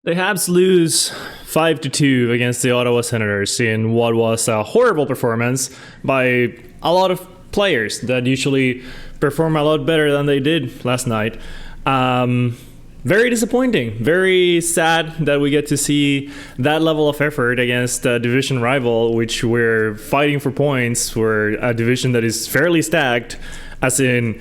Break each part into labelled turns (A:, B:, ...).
A: The Habs lose 5-2 against the Ottawa Senators in what was a horrible performance by a lot of players that usually perform a lot better than they did last night. Very disappointing. Very sad that we get to see that level of effort against a division rival, which we're fighting for points for a division that is fairly stacked, as in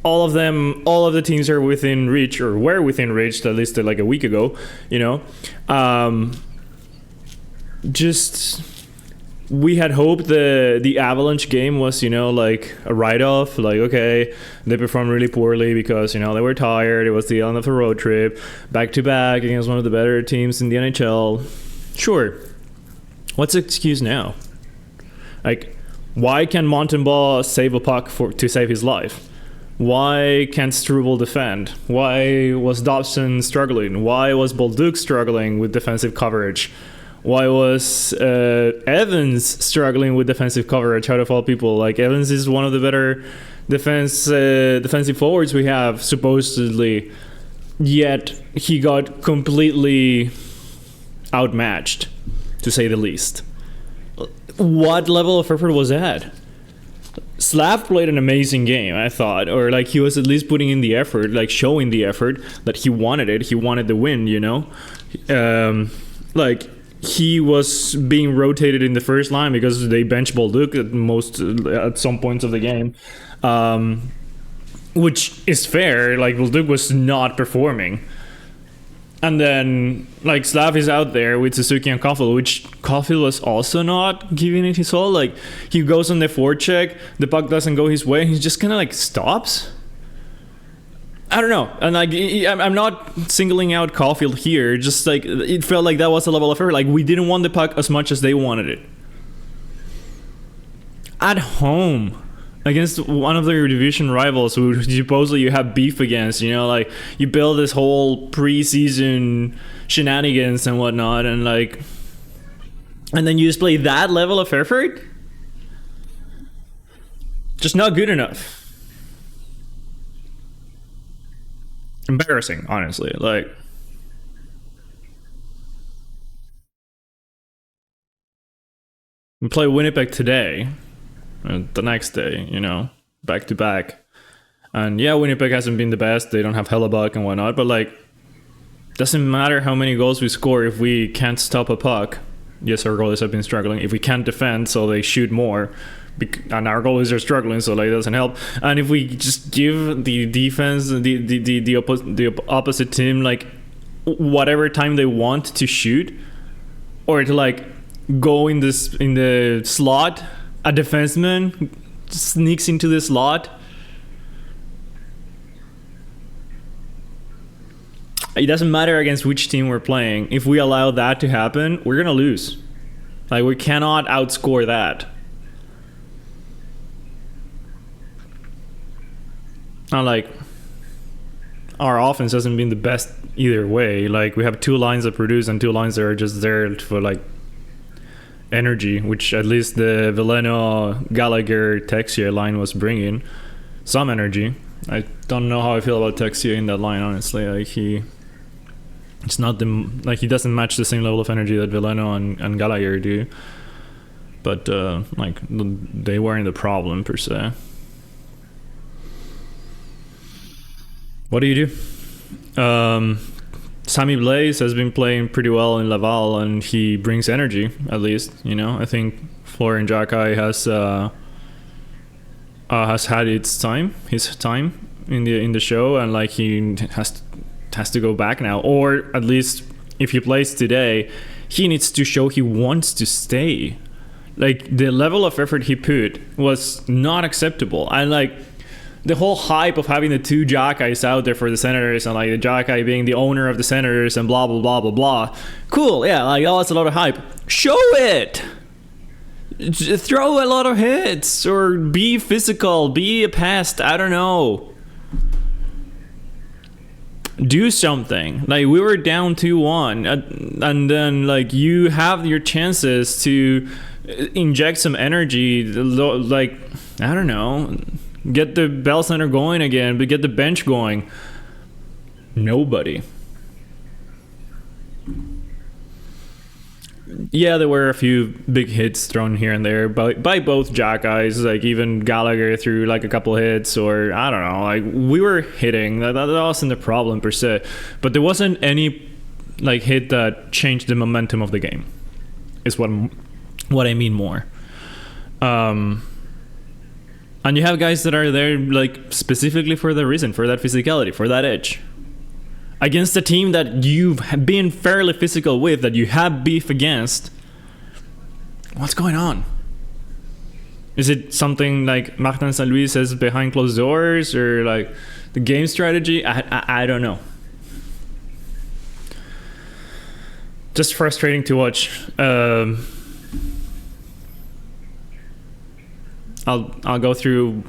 A: all of the teams are within reach, or were within reach, at least like a week ago, we had hoped the Avalanche game was, like a write-off, like, okay, they performed really poorly because, they were tired, it was the end of the road trip, back-to-back against one of the better teams in the NHL. Sure. What's the excuse now? Like, why can Montembeault save a puck to save his life? Why can't Struble defend? Why was Dobson struggling? Why was Bolduc struggling with defensive coverage? Why was Evans struggling with defensive coverage out of all people? Like, Evans is one of the better defensive forwards we have, supposedly, yet he got completely outmatched, to say the least. What level of effort was that? Slav played an amazing game, I thought, or like he was at least putting in the effort, like showing the effort that he wanted it. He wanted the win, like he was being rotated in the first line because they benched Bolduc at some points of the game, which is fair. Like, Bolduc was not performing. And then, like, Slav is out there with Suzuki and Caulfield, which Caulfield was also not giving it his all. Like, he goes on the forecheck, the puck doesn't go his way, and he just kind of, like, stops. I don't know. And, like, I'm not singling out Caulfield here. Just, like, it felt like that was a level of effort. Like, we didn't want the puck as much as they wanted it. At home, against one of their division rivals who supposedly you have beef against, like, you build this whole preseason shenanigans and whatnot, and then you display that level of effort? Just not good enough. Embarrassing, honestly. Like, we play Winnipeg today. The next day, back to back. And yeah, Winnipeg hasn't been the best. They don't have Hellebuck and whatnot, but like, doesn't matter how many goals we score if we can't stop a puck. Yes, our goalies have been struggling. If we can't defend, so they shoot more, and our goalies are struggling, so like, it doesn't help. And if we just give the defense, the opposite team, like, whatever time they want to shoot, or to like go in the slot, a defenseman sneaks into the slot. It doesn't matter against which team we're playing. If we allow that to happen, we're gonna lose. Like, we cannot outscore that. Not like our offense hasn't been the best either way. Like, we have two lines that produce and two lines that are just there for like energy, which at least the Veleno Gallagher Texier line was bringing some energy. I don't know how I feel about Texier in that line, honestly. Like, he doesn't match the same level of energy that Veleno and Gallagher do, but like, they weren't the problem per se. What do you do? Sammy Blaze has been playing pretty well in Laval, and he brings energy, at least. I think Florian Jacquet has had his time in the show, and like, he has to go back now, or at least if he plays today, he needs to show he wants to stay. Like, the level of effort he put was not acceptable, and like, the whole hype of having the two Jacquets out there for the Senators, and like the Jacquet being the owner of the Senators and blah blah blah blah blah. Cool, yeah, like, oh, that's a lot of hype. Show it. Throw a lot of hits, or be physical, be a pest. I don't know. Do something. Like, we were down 2-1, and then like, you have your chances to inject some energy. Like, I don't know. Get the Bell Center going again, but get the bench going. Nobody. Yeah, there were a few big hits thrown here and there by both Jack guys. Like even Gallagher threw like a couple hits, or I don't know. Like we were hitting. That wasn't the problem per se, but there wasn't any like hit that changed the momentum of the game. Is what I mean more. And you have guys that are there like specifically for the reason, for that physicality, for that edge. Against a team that you've been fairly physical with, that you have beef against. What's going on? Is it something like Martin St. Louis says behind closed doors, or like the game strategy? I don't know. Just frustrating to watch. I'll go through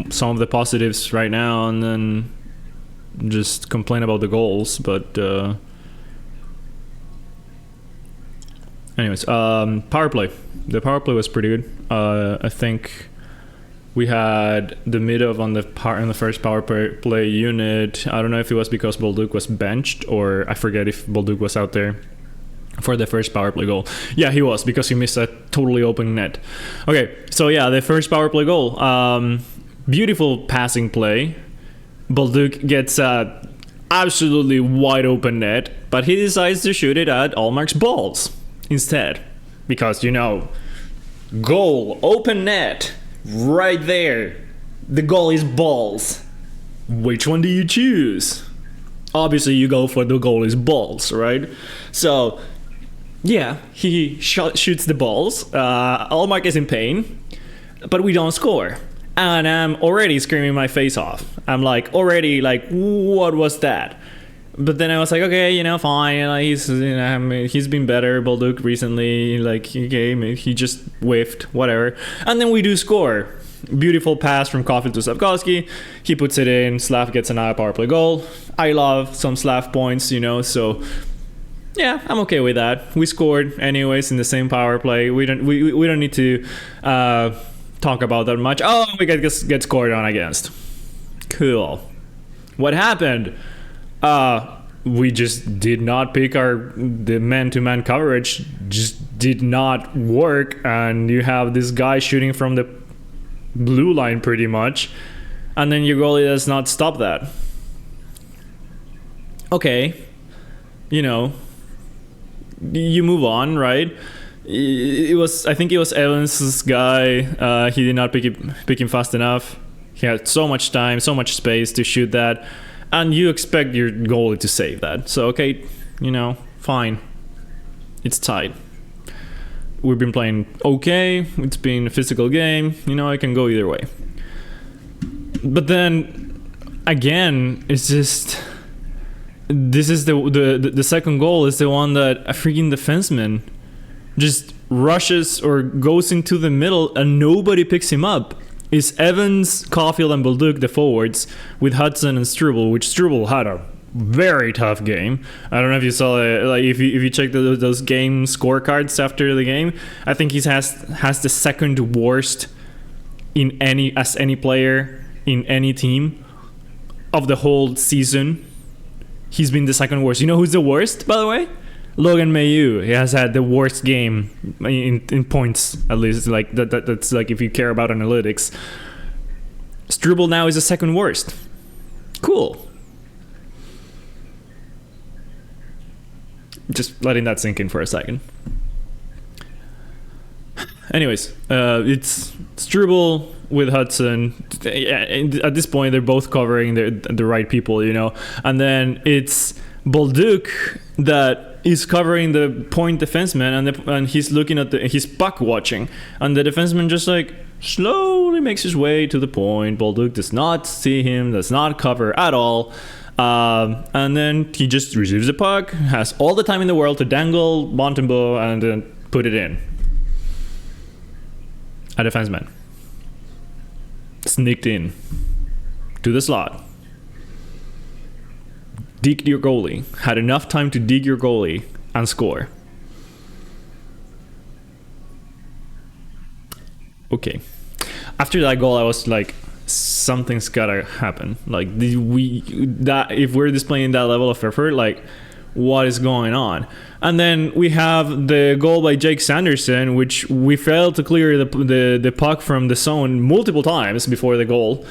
A: some of the positives right now, and then just complain about the goals. But anyways, power play. The power play was pretty good. I think we had the mid-of on the first power play unit. I don't know if it was because Bolduc was benched, or I forget if Bolduc was out there for the first power play goal. Yeah, he was, because he missed a totally open net. Okay, so yeah, the first power play goal. Beautiful passing play. Bolduc gets a absolutely wide open net, but he decides to shoot it at Allmark's balls instead. Because, you know, goal, open net, right there. The goal is balls. Which one do you choose? Obviously, you go for the goal is balls, right? So, yeah, he shoots the balls. Allmark is in pain, but we don't score. And I'm already screaming my face off. I'm like, already like, what was that? But then I was like, okay, you know, fine. Like, he's been better, Bolduc, recently. Like, okay, he just whiffed, whatever. And then we do score. Beautiful pass from Caulfield to Slavkovsky. He puts it in. Slav gets another power play goal. I love some Slav points, you know, so yeah, I'm okay with that. We scored anyways in the same power play. We don't need to talk about that much. Oh, we get scored on against. Cool. What happened? We just did not pick the man-to-man coverage. Just did not work, and you have this guy shooting from the blue line pretty much, and then your goalie does not stop that. Okay, you know, you move on, right? I think it was Evans's guy. He did not pick him fast enough. He had so much time, so much space to shoot that, and you expect your goalie to save that. So okay, you know, fine. It's tied. We've been playing okay. It's been a physical game. You know, I can go either way. But then again, it's just, this is the second goal is the one that a freaking defenseman just rushes or goes into the middle and nobody picks him up. It's Evans, Caulfield, and Bolduc, the forwards, with Hudson and Struble, which Struble had a very tough game. I don't know if you saw it, like if you check those game scorecards after the game. I think he has the second worst as any player in any team of the whole season. He's been the second worst. You know who's the worst, by the way? Logan Mailloux. He has had the worst game in points, at least. Like that's like if you care about analytics. Struble now is the second worst. Cool. Just letting that sink in for a second. Anyways, it's Struble with Hudson. At this point, they're both covering the right people, you know. And then it's Bolduc that is covering the point defenseman, and he's looking at he's puck watching, and the defenseman just like slowly makes his way to the point. Bolduc does not see him, does not cover at all. And then he just receives the puck, has all the time in the world to dangle Montembeault and then put it in. A defenseman sneaked in to the slot, digged your goalie, had enough time to dig your goalie and score. Okay. After that goal, I was like, something's gotta happen. Like if we're displaying that level of effort, like what is going on. And then we have the goal by Jake Sanderson, which we failed to clear the puck from the zone multiple times before the goal,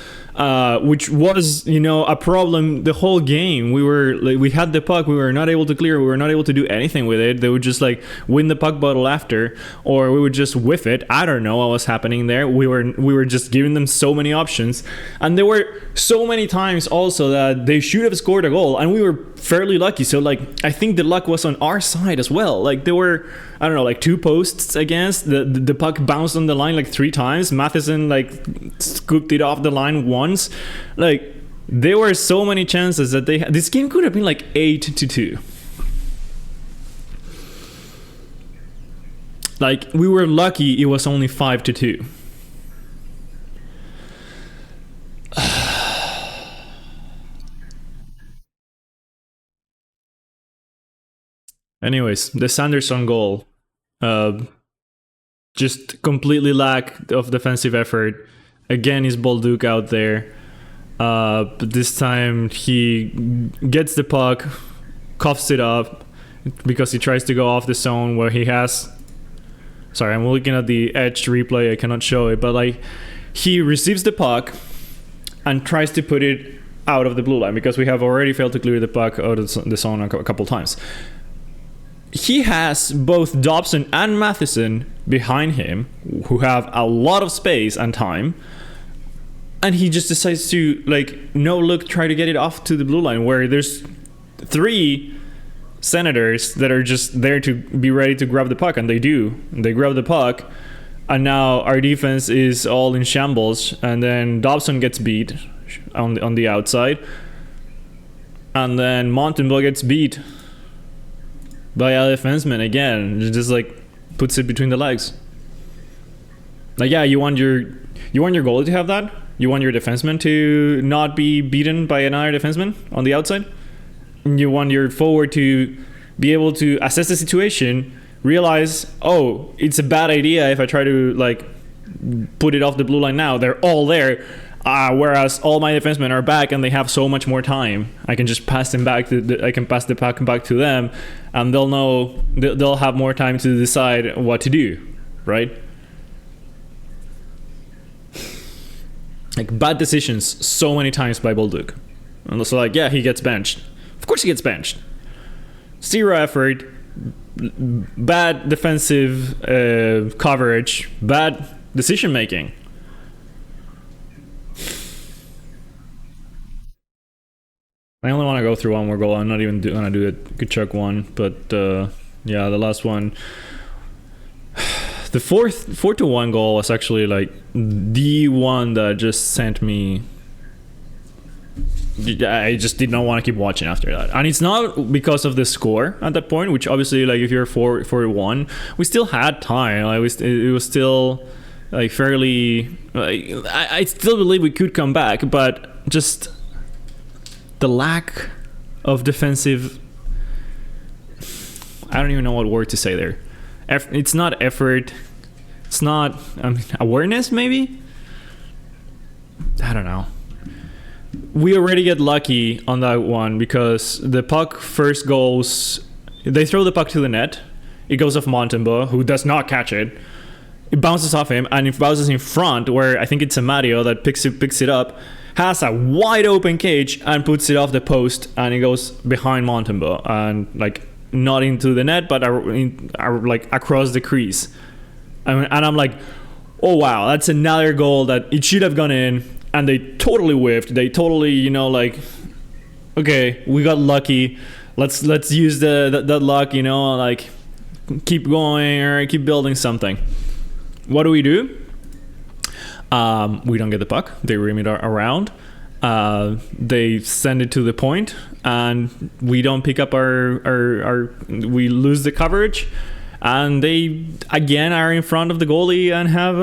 A: which was, you know, a problem the whole game. We had the puck, we were not able to clear, we were not able to do anything with it. They would just like win the puck battle after, or we would just whiff it. I don't know what was happening there. We were just giving them so many options, and there were so many times also that they should have scored a goal, and we were fairly lucky. So like, I think the luck was on our side as well. Like there were, I don't know, like 2 posts against. The puck bounced on the line like 3 times. Matheson like scooped it off the line once. Like there were so many chances that this game could have been like 8-2. Like we were lucky it was only 5-2. Anyways, the Sanderson goal, just completely lack of defensive effort. Again, is Bolduc out there, but this time he gets the puck, coughs it up because he tries to go off the zone where he has. Sorry, I'm looking at the edge replay. I cannot show it, but like he receives the puck and tries to put it out of the blue line because we have already failed to clear the puck out of the zone a couple times. He has both Dobson and Matheson behind him, who have a lot of space and time, and he just decides to like no look try to get it off to the blue line where there's 3 Senators that are just there to be ready to grab the puck, and they do. They grab the puck, and now our defense is all in shambles, and then Dobson gets beat on the outside, and then Montembeault gets beat by a defenseman again. Just like puts it between the legs. Like yeah, you want your goalie to have that. You want your defenseman to not be beaten by another defenseman on the outside. You want your forward to be able to assess the situation, realize, oh, it's a bad idea if I try to like put it off the blue line now. They're all there. Whereas all my defensemen are back and they have so much more time. I can just pass them back I can pass the puck back to them, and they'll know they'll have more time to decide what to do, right? Like bad decisions so many times by Bolduc. And also like, yeah, he gets benched. Of course he gets benched. 0 effort, bad defensive coverage, bad decision making. I only want to go through one more goal. I'm not even gonna do a Kachuk one, but yeah, the last one, the 4-1 goal was actually like the one that just sent me. I just did not want to keep watching after that, and it's not because of the score at that point. Which obviously, like if you're 4-1, we still had time. Like it was still like fairly. I still believe we could come back, but just the lack of defensive, I don't even know what word to say there. It's not effort, it's not awareness maybe? I don't know. We already get lucky on that one because the puck first goes, they throw the puck to the net, it goes off Montembeault, who does not catch it. It bounces off him, and it bounces in front where I think it's Amadio that picks it up, has a wide open cage and puts it off the post, and it goes behind Montembeault and like not into the net, but like across the crease. And I'm like, oh wow, that's another goal that it should have gone in, and they totally whiffed. They totally, you know, like, okay, we got lucky. Let's use that luck, you know, like keep going or keep building something. What do? We don't get the puck. They rim it around. They send it to the point, and we don't pick up our we lose the coverage, and they again are in front of the goalie and have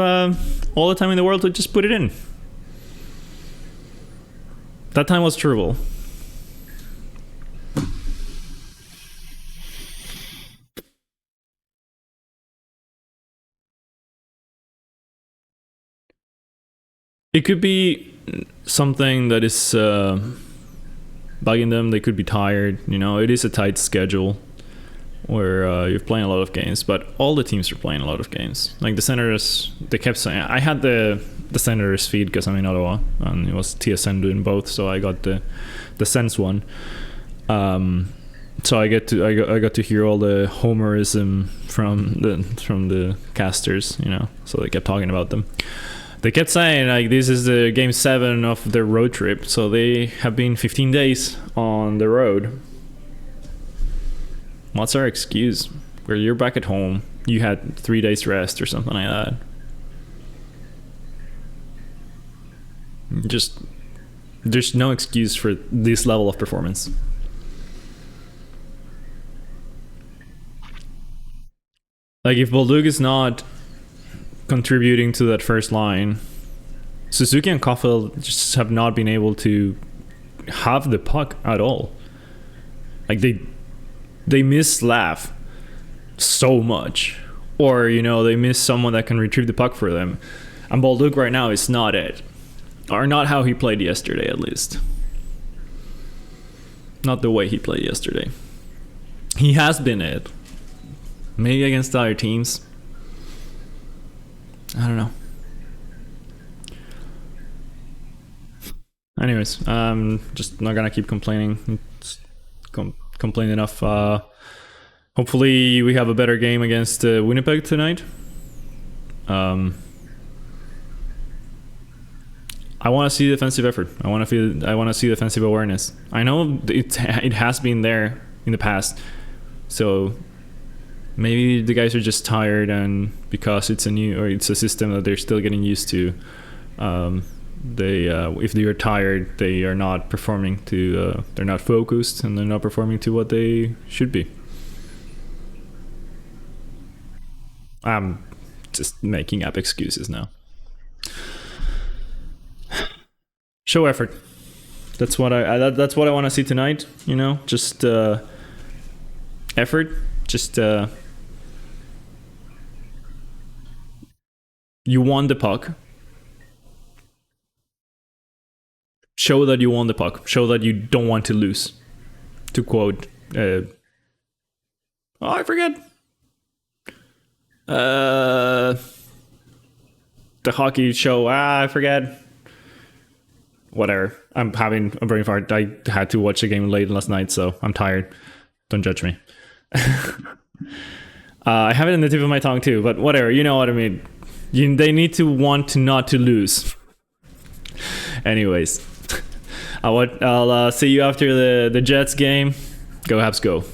A: all the time in the world to just put it in. That time was terrible. It could be something that is bugging them. They could be tired. You know, it is a tight schedule where you're playing a lot of games, but all the teams are playing a lot of games. Like the Senators, they kept saying, I had the Senators feed because I'm in Ottawa, and it was TSN doing both, so I got the Sens one. So I got to hear all the homerism from the casters, you know. So they kept talking about them. They kept saying like this is the game 7 of their road trip, so they have been 15 days on the road. What's our excuse? Where you're back at home, you had 3 days rest or something like that. Just there's no excuse for this level of performance. Like if Bolduc is not contributing to that first line, Suzuki and Caulfield just have not been able to have the puck at all. Like they miss Slav so much, or you know, they miss someone that can retrieve the puck for them. And Bolduc right now is not it, or not how he played yesterday, at least. Not the way he played yesterday. He has been it. Maybe against other teams. I don't know. Anyways, just not gonna keep complaining. Complain enough. Hopefully we have a better game against Winnipeg tonight. I want to see defensive effort. I want to see defensive awareness. I know it has been there in the past, so maybe the guys are just tired, and because it's a system that they're still getting used to, if they are tired, they are not performing to. They're not focused, and they're not performing to what they should be. I'm just making up excuses now. Show effort. That's what I want to see tonight. You know, just effort. Just you won the puck. Show that you won the puck. Show that you don't want to lose. To quote, I forget. The hockey show. I forget. Whatever. I'm having a brain fart. I had to watch the game late last night, so I'm tired. Don't judge me. I have it in the tip of my tongue too, but whatever. You know what I mean. They need to want to not to lose. Anyways, I'll see you after the Jets game. Go Habs, go.